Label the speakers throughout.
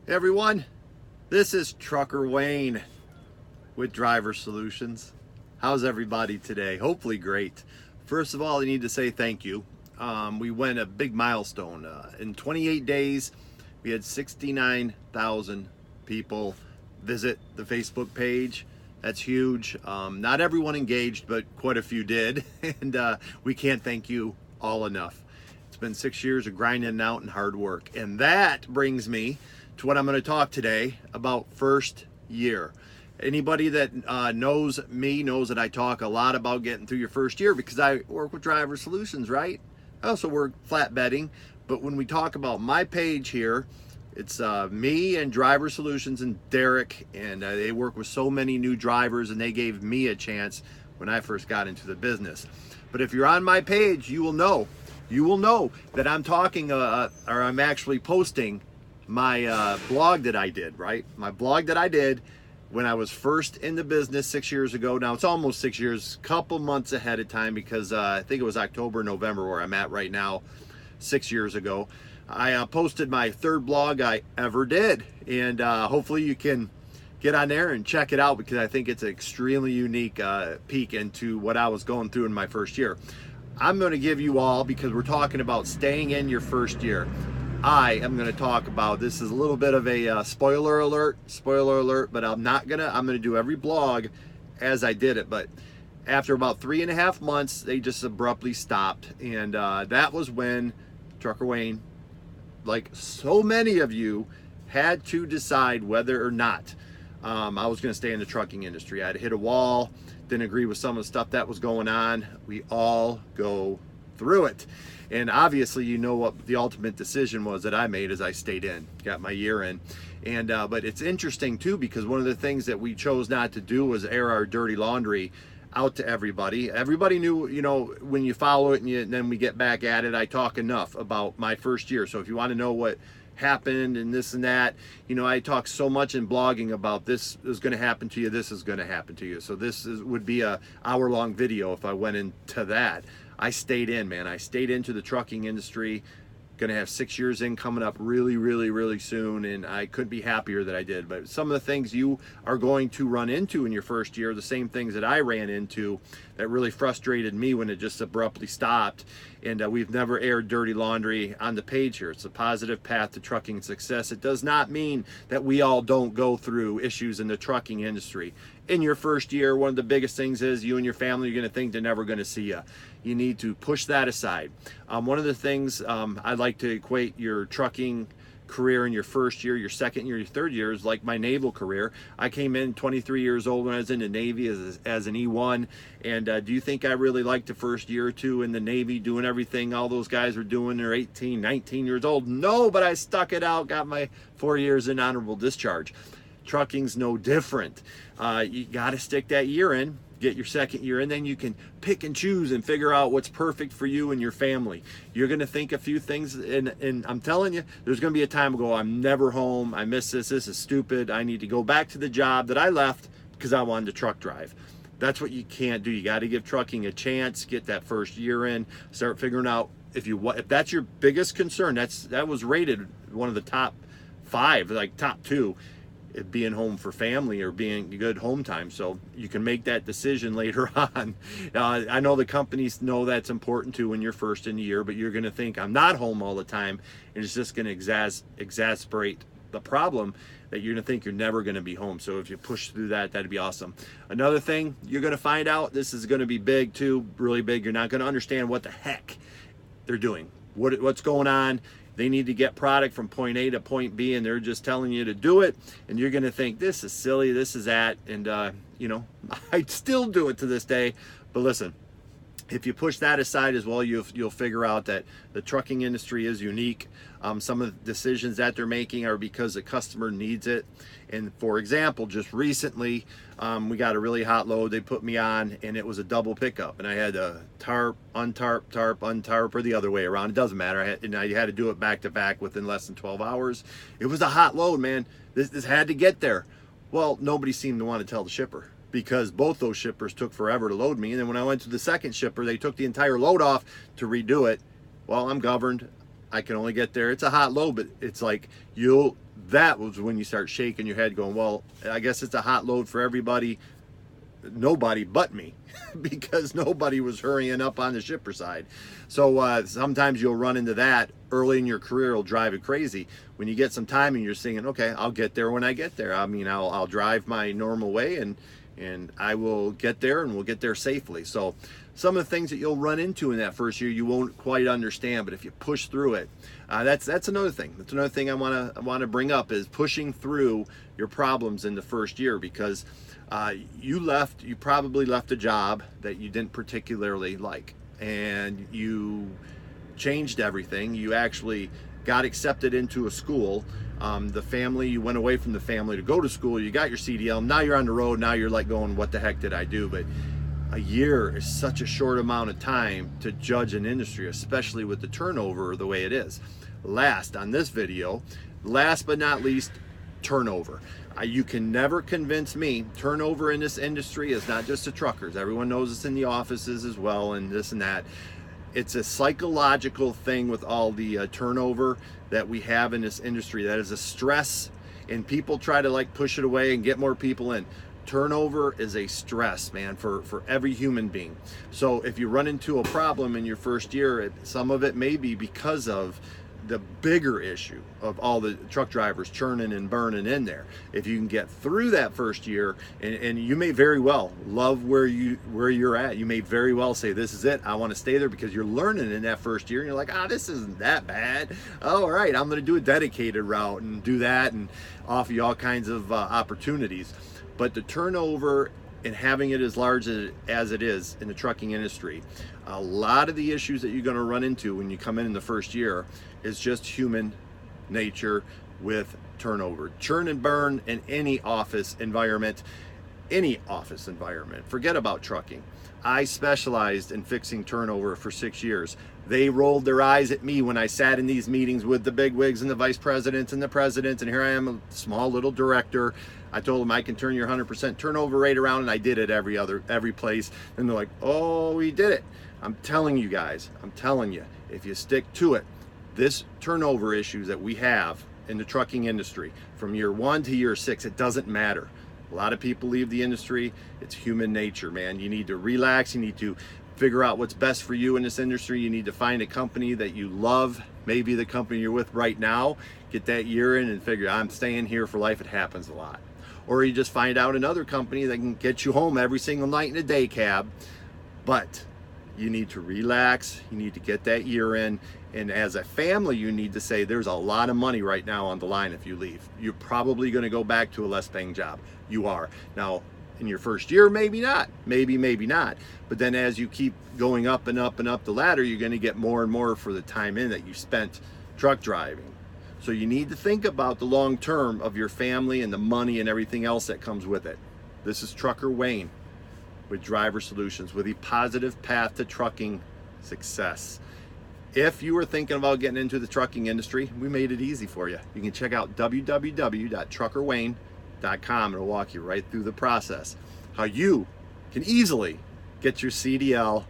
Speaker 1: Hey everyone, this is Trucker Wayne with Driver Solutions. How's everybody today? Hopefully great. First of all, I need to say thank you. We went a big milestone. In 28 days, we had 69,000 people visit the Facebook page. That's huge. Not everyone engaged, but quite a few did. And we can't thank you all enough. It's been 6 years of grinding out and hard work. And that brings me to what I'm going to talk today about first year. Anybody that knows me knows that I talk a lot about getting through your first year because I work with Driver Solutions, right? I also work flatbedding, but when we talk about my page here, it's me and Driver Solutions and Derek, and they work with so many new drivers, and they gave me a chance when I first got into the business. But if you're on my page, you will know that I'm talking, or I'm actually posting my blog that I did, right? My blog that I did when I was first in the business 6 years ago. Now it's almost 6 years, couple months ahead of time, because I think it was October, November where I'm at right now, 6 years ago. I posted my third blog I ever did, and hopefully you can get on there and check it out, because I think it's an extremely unique peek into what I was going through in my first year. I'm going to give you all, because we're talking about staying in your first year, I am going to talk about, this is a little bit of a spoiler alert, but I'm going to do every blog as I did it. But after about 3.5 months, they just abruptly stopped. And that was when Trucker Wayne, like so many of you, had to decide whether or not I was going to stay in the trucking industry. I had hit a wall, didn't agree with some of the stuff that was going on. We all go through it. And obviously, you know what the ultimate decision was that I made, is I stayed in, got my year in. And but it's interesting too, because one of the things that we chose not to do was air our dirty laundry out to everybody. Everybody knew, you know, when you follow it and then we get back at it, I talk enough about my first year. So if you want to know what happened and this and that, you know, I talk so much in blogging about this is going to happen to you, this is going to happen to you. So would be a hour-long video if I went into that. I stayed in, man. I stayed into the trucking industry. Gonna have 6 years in coming up really soon, and I couldn't be happier that I did. But some of the things you are going to run into in your first year, the same things that I ran into that really frustrated me when it just abruptly stopped. And we've never aired dirty laundry on the page here. It's a positive path to trucking success. It does not mean that we all don't go through issues in the trucking industry. In your first year, one of the biggest things is you and your family are going to think they're never going to see you. You need to push that aside. One of the things I'd like to equate your trucking career in your first year, your second year, your third year is like my naval career. I came in 23 years old when I was in the Navy as an E1. And do you think I really liked the first year or two in the Navy, doing everything all those guys were doing? They're 18, 19 years old. No, but I stuck it out, got my 4 years in honorable discharge. Trucking's no different. You got to stick that year in, get your second year, and then you can pick and choose and figure out what's perfect for you and your family. You're going to think a few things, and I'm telling you, there's going to be a time ago, I'm never home, I miss this is stupid, I need to go back to the job that I left because I wanted to truck drive. That's what you can't do. You got to give trucking a chance, get that first year in, start figuring out if that's your biggest concern. That was rated one of the top 5, like top 2. Being home for family or being good home time, so you can make that decision later on. I know the companies know that's important too when you're first in the year, but you're going to think I'm not home all the time, and it's just going to exacerbate the problem that you're going to think you're never going to be home. So if you push through that, that'd be awesome. Another thing you're going to find out, this is going to be big too, really big. You're not going to understand what the heck they're doing, what's going on. They need to get product from point A to point B, and they're just telling you to do it. And you're going to think, this is silly, this is that. And, you know, I still do it to this day. But listen, if you push that aside as well, you'll figure out that the trucking industry is unique. Some of the decisions that they're making are because the customer needs it. And for example, just recently, we got a really hot load they put me on, and it was a double pickup, and I had to tarp, untarp, or the other way around. It doesn't matter. I had to do it back to back within less than 12 hours. It was a hot load, man. This had to get there. Well, nobody seemed to want to tell the shipper, because both those shippers took forever to load me. And then when I went to the second shipper, they took the entire load off to redo it. Well, I'm governed. I can only get there. It's a hot load, but it's like, you'll that was when you start shaking your head going, well, I guess it's a hot load for everybody, nobody but me, because nobody was hurrying up on the shipper side. So sometimes you'll run into that early in your career. It'll drive you crazy when you get some time and you're thinking, okay, I'll get there when I get there. I mean, I'll drive my normal way and I will get there, and we'll get there safely. So some of the things that you'll run into in that first year you won't quite understand, but if you push through it, that's another thing. That's another thing I want to bring up, is pushing through your problems in the first year, because you probably left a job that you didn't particularly like, and you changed everything. You actually got accepted into a school. The family, you went away from the family to go to school, you got your CDL, now you're on the road, now you're like going, what the heck did I do? But a year is such a short amount of time to judge an industry, especially with the turnover the way it is. Last on this video, last but not least, turnover. You can never convince me turnover in this industry is not just the truckers. Everyone knows it's in the offices as well, and this and that. It's a psychological thing with all the turnover that we have in this industry. That is a stress, and people try to like push it away and get more people in. Turnover is a stress, man, for every human being. So if you run into a problem in your first year, some of it may be because of the bigger issue of all the truck drivers churning and burning in there. If you can get through that first year, and you may very well love where you're at, you may very well say, this is it, I want to stay there, because you're learning in that first year and you're like, this isn't that bad. All right, I'm going to do a dedicated route and do that and offer you all kinds of opportunities. But the turnover and having it as large as it is in the trucking industry, a lot of the issues that you're going to run into when you come in the first year is just human nature with turnover. Churn and burn in any office environment. Forget about trucking. I specialized in fixing turnover for 6 years. They rolled their eyes at me when I sat in these meetings with the bigwigs and the vice presidents and the presidents, and here I am, a small little director. I told them I can turn your 100% turnover rate around, and I did it every place. And they're like, oh, we did it. I'm telling you guys, if you stick to it, this turnover issues that we have in the trucking industry from year 1 to year 6, it doesn't matter. A lot of people leave the industry. It's human nature, man. You need to relax. You need to figure out what's best for you in this industry. You need to find a company that you love, maybe the company you're with right now. Get that year in and figure, I'm staying here for life. It happens a lot. Or you just find out another company that can get you home every single night in a day cab. But you need to relax. You need to get that year in. And as a family, you need to say, there's a lot of money right now on the line if you leave. You're probably going to go back to a less paying job. You are. Now, in your first year, maybe not. Maybe not. But then as you keep going up and up and up the ladder, you're going to get more and more for the time in that you spent truck driving. So you need to think about the long term of your family and the money and everything else that comes with it. This is Trucker Wayne with Driver Solutions, with a positive path to trucking success. If you were thinking about getting into the trucking industry, we made it easy for you. You can check out www.truckerwayne.com. It'll walk you right through the process. How you can easily get your CDL,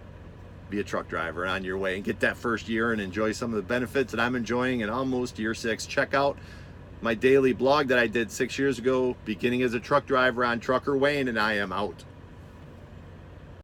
Speaker 1: be a truck driver on your way, and get that first year and enjoy some of the benefits that I'm enjoying in almost year 6. Check out my daily blog that I did 6 years ago, beginning as a truck driver on Trucker Wayne, and I am out.